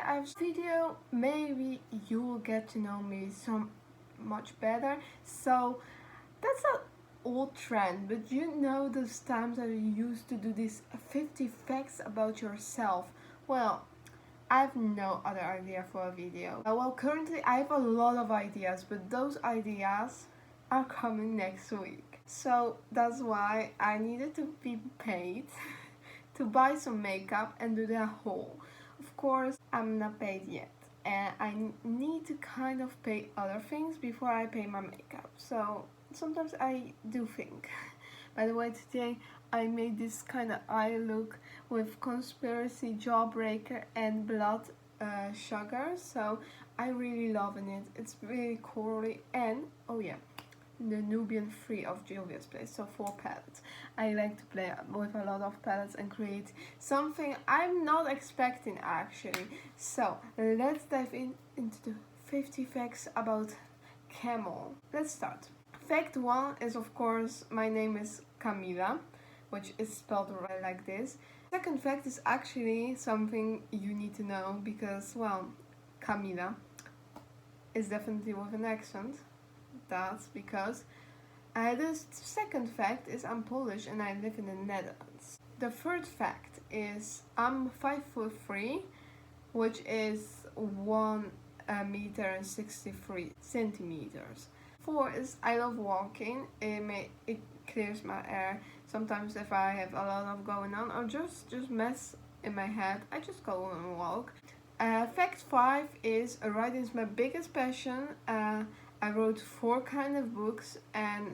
I've video, maybe you will get to know me so much better. So that's an old trend, but you know those times that you used to do these 50 facts about yourself. Well, I have no other idea for a video. Well, currently I have a lot of ideas, but those ideas are coming next week. So that's why I needed to be paid to buy some makeup and do the haul. Of course, I'm not paid yet, and I need to kind of pay other things before I pay my makeup. So sometimes I do think. By the way, today I made this kind of eye look with conspiracy, jawbreaker, and blood sugar. So I really loving it. It's really corally, and oh yeah, the Nubian Free of Julia's Place, so 4 palettes. I like to play with a lot of palettes and create something I'm not expecting actually. So let's dive into the 50 facts about Camel. Let's start. Fact 1 is, of course, my name is Camila, which is spelled like this. Second fact is actually something you need to know because, well, Camila is definitely with an accent. That's because the second fact is I'm Polish and I live in the Netherlands. The third fact is I'm 5'3", which is 1 meter and 63 centimeters. 4 is I love walking. It clears my air. Sometimes if I have a lot of going on or just mess in my head, I just go and walk. Fact 5 is writing is my biggest passion. I wrote 4 kind of books, and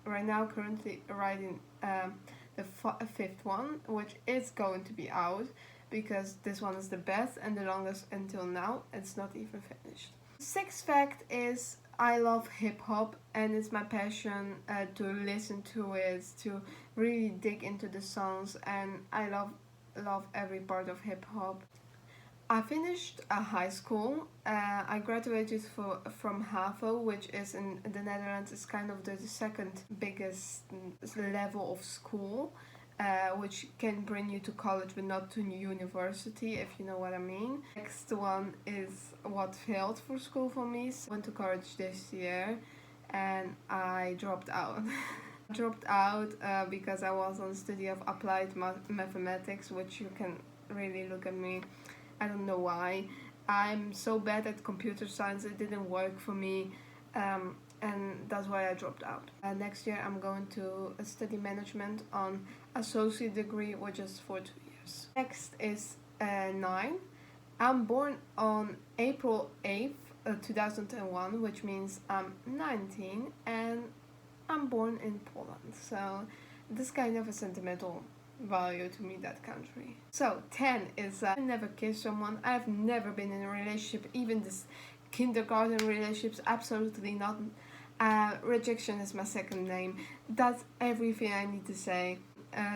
right now currently writing the 5th one, which is going to be out because this one is the best and the longest until now. It's not even finished. 6th fact is I love hip hop, and it's my passion to listen to it, to really dig into the songs, and I love every part of hip hop. I finished high school. I graduated from HAVO, which is in the Netherlands. It's kind of the second biggest level of school, which can bring you to college but not to university, if you know what I mean. Next one is what failed for school for me. So I went to college this year and I dropped out. Because I was on study of applied mathematics, which you can really look at me. I don't know why. I'm so bad at computer science, it didn't work for me, and that's why I dropped out. Next year I'm going to study management on associate degree, which is for 2 years. Next is 9. I'm born on April 8th, 2001, which means I'm 19, and I'm born in Poland. So this kind of a sentimental value to me, that country. So 10 is I never kissed someone. I've never been in a relationship, even this kindergarten relationships, absolutely not. Rejection is my second name. That's everything I need to say.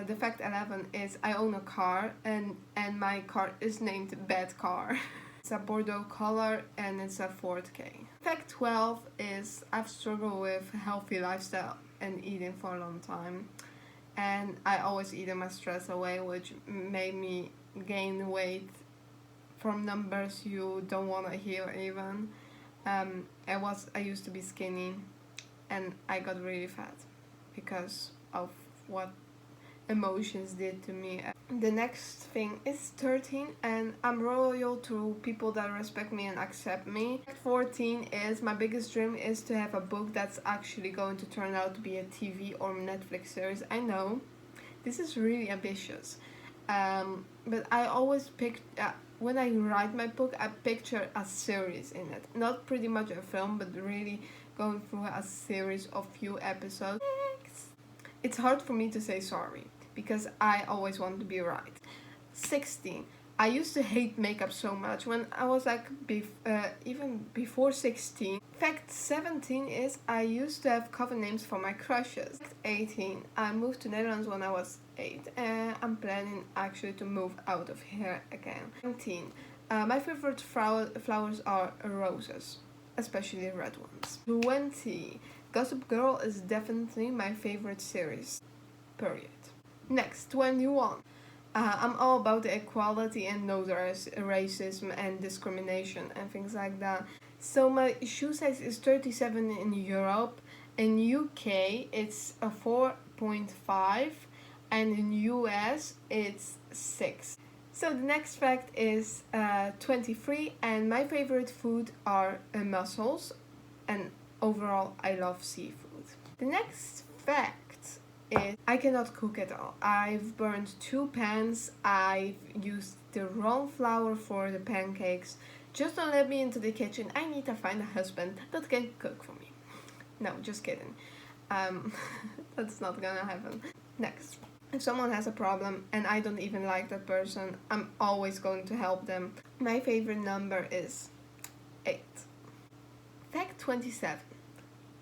The fact 11 is I own a car, and my car is named Bad Car. It's a Bordeaux color and it's a Ford K. Fact 12 is I've struggled with healthy lifestyle and eating for a long time. And I always eat my stress away, which made me gain weight from numbers you don't want to hear even. I used to be skinny and I got really fat because of what emotions did to me. The next thing is 13, and I'm loyal to people that respect me and accept me. 14 is my biggest dream is to have a book that's actually going to turn out to be a TV or Netflix series. I know this is really ambitious, but I always pick when I write my book, I picture a series in it, not pretty much a film, but really going through a series of few episodes. It's hard for me to say sorry because I always want to be right. 16. I used to hate makeup so much when I was like even before 16. Fact 17 is I used to have cover names for my crushes. Fact 18. I moved to Netherlands when I was 8 and I'm planning actually to move out of here again. 19. My favorite flowers are roses, especially red ones. 20. Gossip Girl is definitely my favorite series. Period. Next, 21. I'm all about the equality and no racism and discrimination and things like that. So my shoe size is 37 in Europe. In UK it's a 4.5, and in US it's 6. So the next fact is 23, and my favorite food are mussels, and overall I love seafood. The next fact is I cannot cook at all. I've burned 2 pans, I've used the wrong flour for the pancakes. Just don't let me into the kitchen. I need to find a husband that can cook for me. No, just kidding. That's not gonna happen. Next. If someone has a problem and I don't even like that person, I'm always going to help them. My favorite number is 8. Fact 27.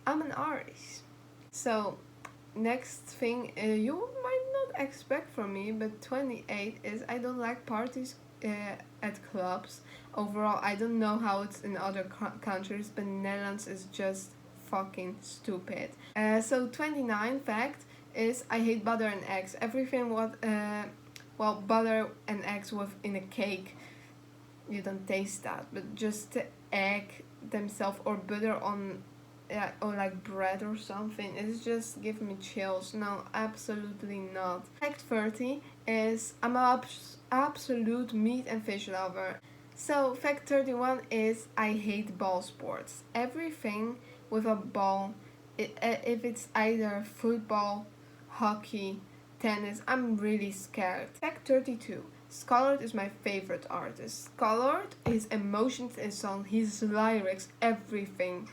I'm an Aries. So, next thing you might not expect from me, but 28 is I don't like parties at clubs. Overall, I don't know how it's in other countries, but Netherlands is just fucking stupid. So 29 fact is I hate butter and eggs. Everything what butter and eggs with in a cake, you don't taste that, but just the egg themselves or butter on or like bread or something, it's just giving me chills. No, absolutely not. Fact 30 is I'm a absolute meat and fish lover. So fact 31 is I hate ball sports. Everything with a ball, if it's either football, hockey, tennis, I'm really scared. Fact 32. Scholard is my favorite artist. Scholard, his emotions, his song, his lyrics, everything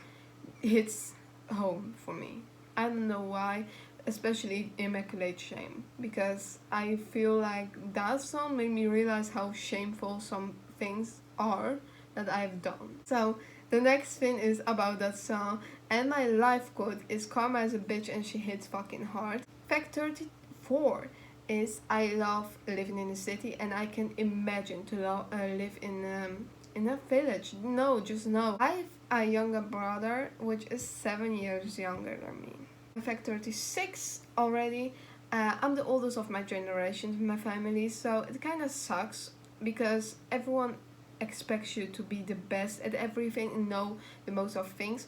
hits home for me. I don't know why, especially Immaculate Shame, because I feel like that song made me realize how shameful some things are that I've done. So the next thing is about that song, and my life quote is karma is a bitch and she hits fucking hard. Fact 34 is I love living in a city and I can imagine to live in a village. No, just no. I have a younger brother which is 7 years younger than me. Fact 36 already. I'm the oldest of my generation in my family, so it kind of sucks because everyone expects you to be the best at everything and know the most of things.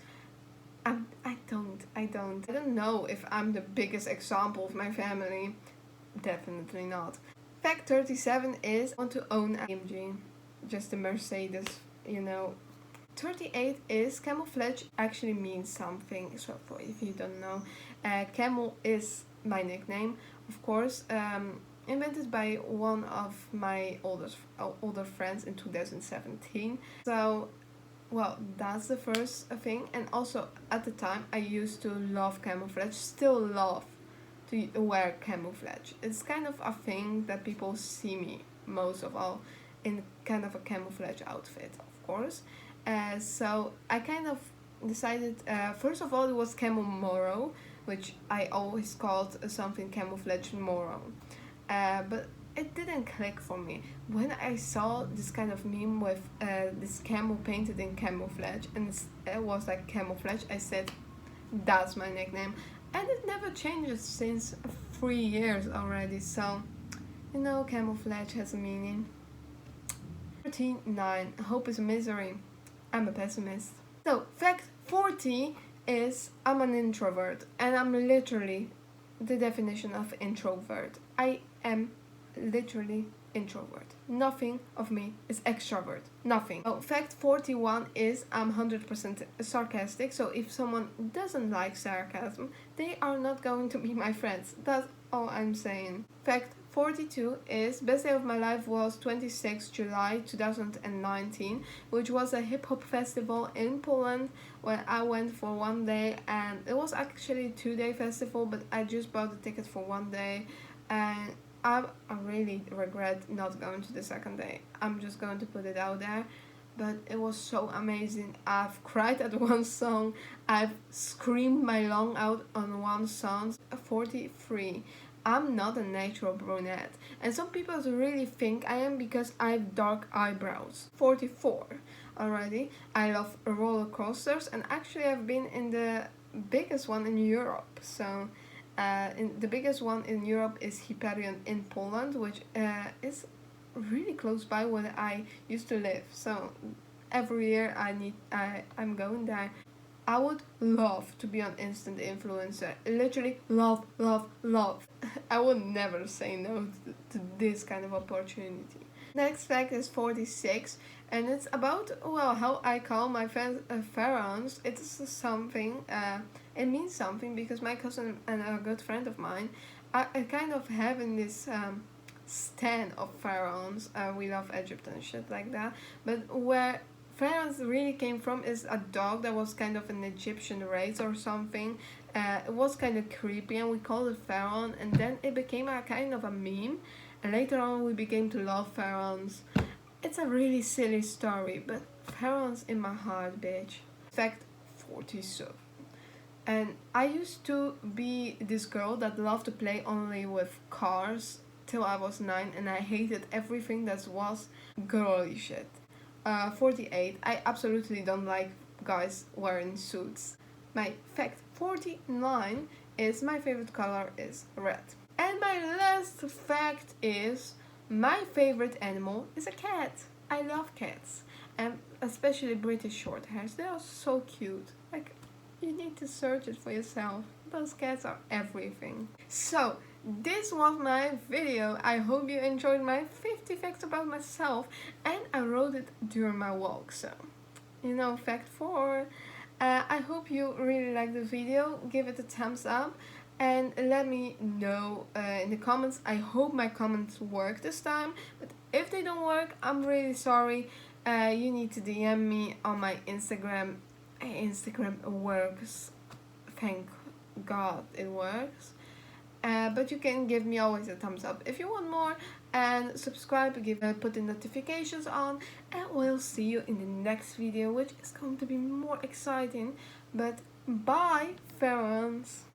I don't know if I'm the biggest example of my family. Definitely not. Fact 37 is I want to own a AMG. Just a Mercedes, you know. 38 is Camelflage actually means something. So for if you don't know, Camel is my nickname, of course. Invented by one of my older friends in 2017. So, well, that's the first thing. And also at the time, I used to love camouflage. Still love to wear camouflage. It's kind of a thing that people see me most of all in kind of a camouflage outfit, of course. So I kind of decided. First of all, it was Camel Moro, which I always called something camouflage Moro. But it didn't click for me. When I saw this kind of meme with this camel painted in camouflage, and it was like camouflage, I said, that's my nickname. And it never changes since 3 years already, so, you know, camouflage has a meaning. 39, hope is a misery. I'm a pessimist. So, fact 40 is I'm an introvert, and I'm literally the definition of introvert. I am literally introvert. Nothing of me is extrovert. Nothing. Oh, fact 41 is I'm 100% sarcastic. So if someone doesn't like sarcasm, they are not going to be my friends. That's all I'm saying. Fact 42 is best day of my life was 26 July 2019, which was a hip hop festival in Poland where I went for 1 day, and it was actually a 2-day festival, but I just bought the ticket for 1 day, and I really regret not going to the second day. I'm just going to put it out there. But it was so amazing. I've cried at one song. I've screamed my lung out on one song. 43. I'm not a natural brunette. And some people really think I am because I have dark eyebrows. 44 already. I love roller coasters. And actually I've been in the biggest one in Europe. So The biggest one in Europe is Hyperion in Poland, which is really close by where I used to live. So every year I'm going there. I would love to be an instant influencer. Literally love, love, love. I would never say no to this kind of opportunity. Next fact is 46, and it's about, well, how I call my Pharaons. It's something, it means something because my cousin and a good friend of mine are kind of having this stand of Pharaons. We love Egypt and shit like that, but where Pharaons really came from is a dog that was kind of an Egyptian race or something. It was kind of creepy and we called it Pharaon, and then it became a kind of a meme, and later on we began to love Pharaons. It's a really silly story, but Pharaons in my heart, bitch. Fact 47. And I used to be this girl that loved to play only with cars till I was 9, and I hated everything that was girly shit. 48. I absolutely don't like guys wearing suits. My fact 49 is my favorite color is red. And my last fact is my favorite animal is a cat. I love cats, and especially British short hairs. They are so cute. Like, you need to search it for yourself. Those cats are everything. So, this was my video. I hope you enjoyed my 50 facts about myself, and I wrote it during my walk. So, fact 4. I hope you really liked the video. Give it a thumbs up and let me know in the comments. I hope my comments work this time, but if they don't work, I'm really sorry. You need to DM me on my Instagram. Instagram works. Thank God it works. But you can give me always a thumbs up if you want more, and subscribe, put the notifications on, and we'll see you in the next video, which is going to be more exciting. But bye, Pharaons!